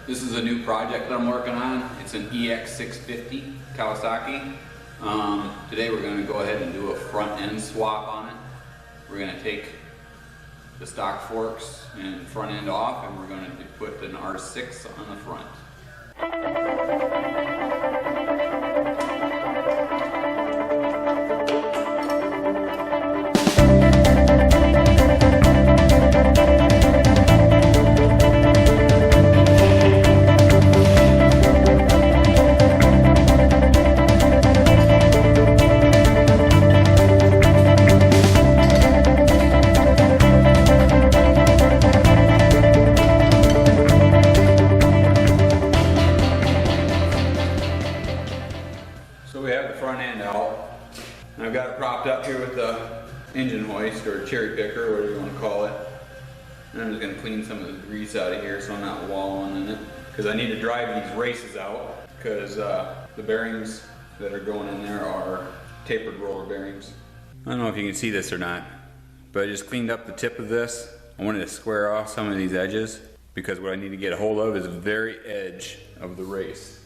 This is a new project that I'm working on. It's an EX650 Kawasaki. Today we're going to go ahead and do a front end swap on it. We're going to take the stock forks and front end off, and we're going to put an R6 on the front. So we have the front end out, and I've got it propped up here with the engine hoist or cherry picker, whatever you want to call it. And I'm just going to clean some of the grease out of here so I'm not wallowing in it, because I need to drive these races out, because the bearings that are going in there are tapered roller bearings. I don't know if you can see this or not, but I just cleaned up the tip of this. I wanted to square off some of these edges, because what I need to get a hold of is the very edge of the race.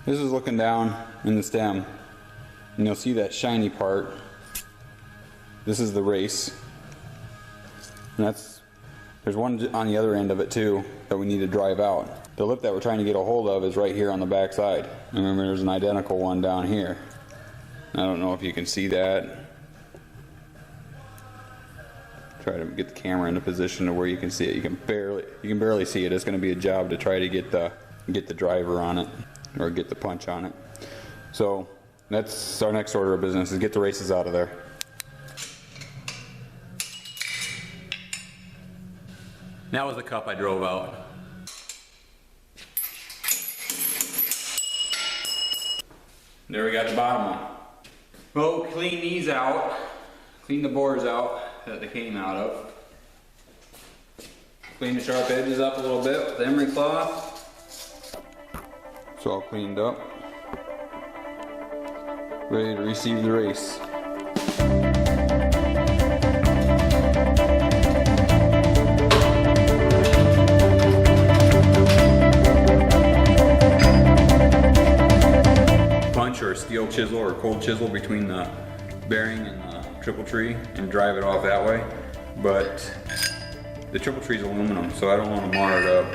This is looking down in the stem, and you'll see that shiny part. This is the race, and there's one on the other end of it too that we need to drive out. The lip that we're trying to get a hold of is right here on the back side. Remember, there's an identical one down here. I don't know if you can see that. Try to get the camera in a position to where you can see it. You can barely see it. It's going to be a job to try to get the driver on it, or get the punch on it. So that's our next order of business, is get the races out of there. That was the cup I drove out. There we got the bottom one. Well, we'll clean these out, clean the bores out that they came out of. Clean the sharp edges up a little bit with the emery cloth. It's all cleaned up, ready to receive the race. Punch or a steel chisel or cold chisel between the bearing and the triple tree and drive it off that way, but the triple tree is aluminum, so I don't want to mar it up.